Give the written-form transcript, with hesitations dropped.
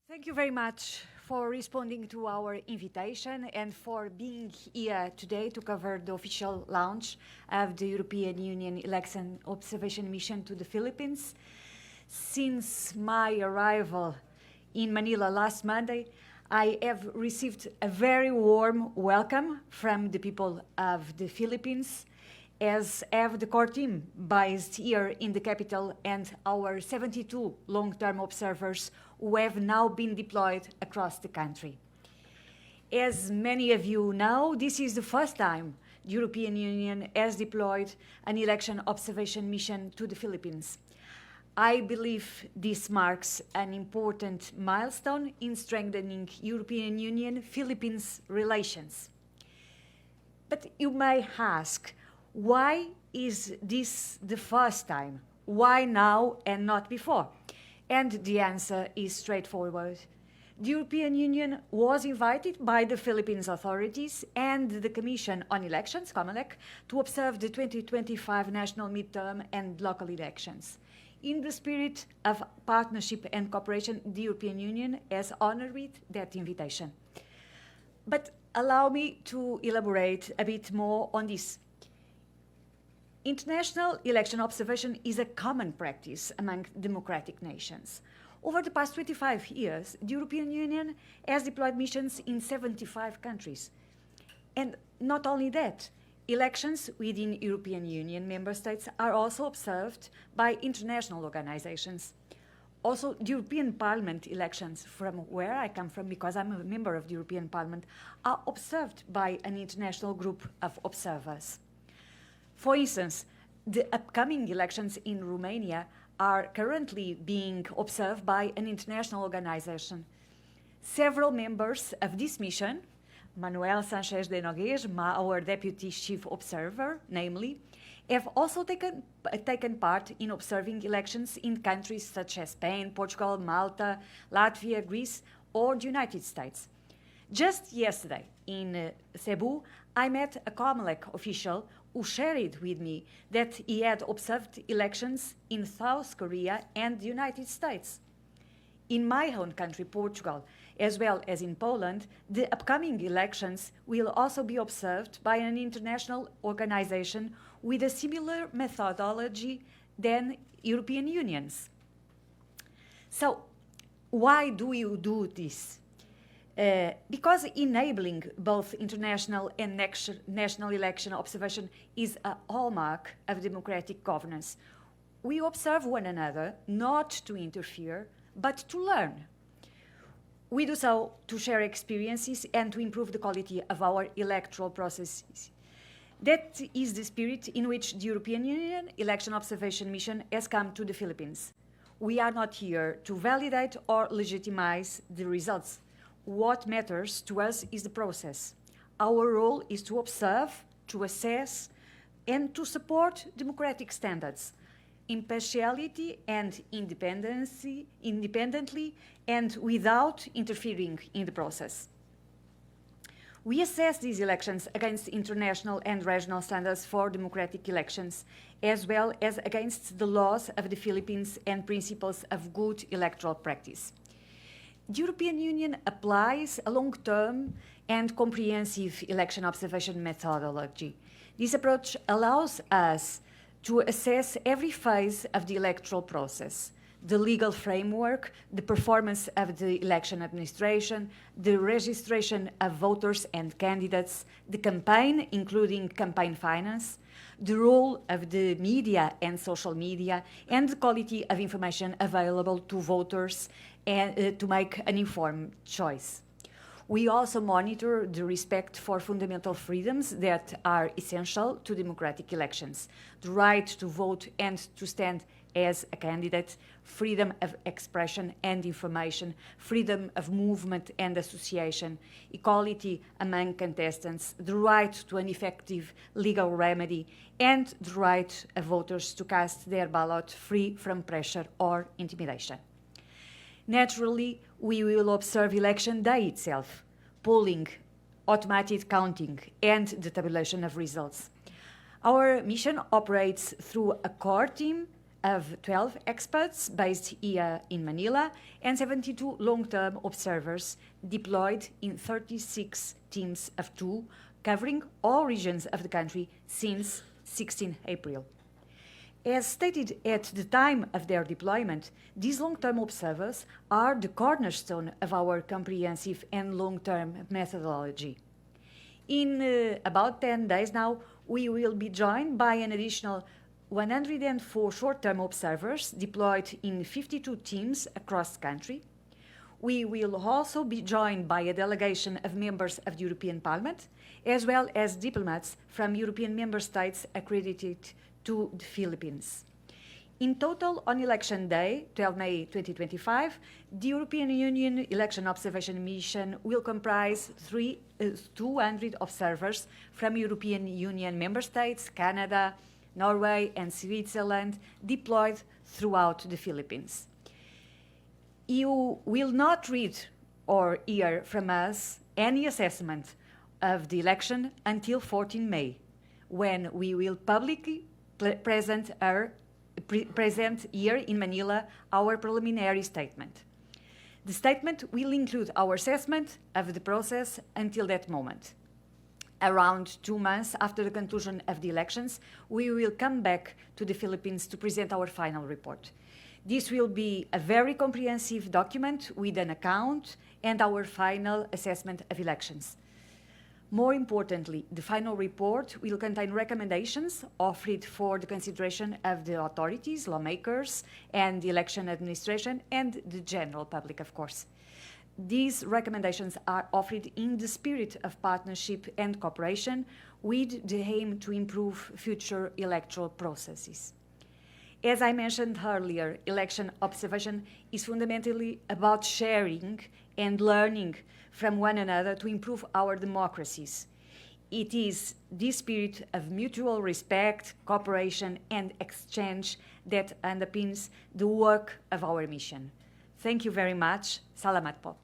Thank you very much for responding to our invitation and for being here today to cover the official launch of the European Union Election Observation Mission to the Philippines. Since my arrival in Manila last Monday, I have received a very warm welcome from the people of the Philippines, as have the core team based here in the capital and our 72 long-term observers who have now been deployed across the country. As many of you know, this is the first time the European Union has deployed an election observation mission to the Philippines. I believe this marks an important milestone in strengthening European Union-Philippines relations. But you may ask, why is this the first time? Why now and not before? And the answer is straightforward. The European Union was invited by the Philippines authorities and the Commission on Elections, COMELEC, to observe the 2025 national midterm and local elections. In the spirit of partnership and cooperation, the European Union has honored that invitation. But allow me to elaborate a bit more on this. International election observation is a common practice among democratic nations. Over the past 25 years, the European Union has deployed missions in 75 countries. And not only that, elections within European Union member states are also observed by international organizations. Also, the European Parliament elections, from where I come from, because I'm a member of the European Parliament, are observed by an international group of observers. For instance, the upcoming elections in Romania are currently being observed by an international organization. Several members of this mission, Manuel Sanchez de Nogues, our deputy chief observer, namely, have also taken part in observing elections in countries such as Spain, Portugal, Malta, Latvia, Greece, or the United States. Just yesterday, in Cebu, I met a COMELEC official who shared with me that he had observed elections in South Korea and the United States. In my own country, Portugal, as well as in Poland, the upcoming elections will also be observed by an international organization with a similar methodology than European Unions. So, why do you do this? Because enabling both international and national election observation is a hallmark of democratic governance. We observe one another not to interfere, but to learn. We do so to share experiences and to improve the quality of our electoral processes. That is the spirit in which the European Union Election Observation Mission has come to the Philippines. We are not here to validate or legitimize the results. What matters to us is the process. Our role is to observe, to assess, and to support democratic standards, impartiality and independently and without interfering in the process. We assess these elections against international and regional standards for democratic elections, as well as against the laws of the Philippines and principles of good electoral practice. The European Union applies a long-term and comprehensive election observation methodology. This approach allows us to assess every phase of the electoral process: the legal framework, the performance of the election administration, the registration of voters and candidates, the campaign, including campaign finance, the role of the media and social media, and the quality of information available to voters and to make an informed choice. We also monitor the respect for fundamental freedoms that are essential to democratic elections: the right to vote and to stand as a candidate, freedom of expression and information, freedom of movement and association, equality among contestants, the right to an effective legal remedy, and the right of voters to cast their ballot free from pressure or intimidation. Naturally, we will observe election day itself, polling, automated counting, and the tabulation of results. Our mission operates through a core team of 12 experts based here in Manila and 72 long-term observers deployed in 36 teams of 2, covering all regions of the country since 16 April. As stated at the time of their deployment, these long-term observers are the cornerstone of our comprehensive and long-term methodology. In about 10 days now, we will be joined by an additional 104 short-term observers deployed in 52 teams across the country. We will also be joined by a delegation of members of the European Parliament, as well as diplomats from European member states accredited to the Philippines. In total, on Election Day, 12 May 2025, the European Union Election Observation Mission will comprise 200 observers from European Union member states, Canada, Norway, and Switzerland deployed throughout the Philippines. You will not read or hear from us any assessment of the election until 14 May, when we will publicly present here in Manila our preliminary statement. The statement will include our assessment of the process until that moment. Around 2 months after the conclusion of the elections, we will come back to the Philippines to present our final report. This will be a very comprehensive document with an account and our final assessment of elections. More importantly, the final report will contain recommendations offered for the consideration of the authorities, lawmakers, and the election administration, and the general public, of course. These recommendations are offered in the spirit of partnership and cooperation with the aim to improve future electoral processes. As I mentioned earlier, election observation is fundamentally about sharing and learning from one another to improve our democracies. It is this spirit of mutual respect, cooperation, and exchange that underpins the work of our mission. Thank you very much. Salamat po.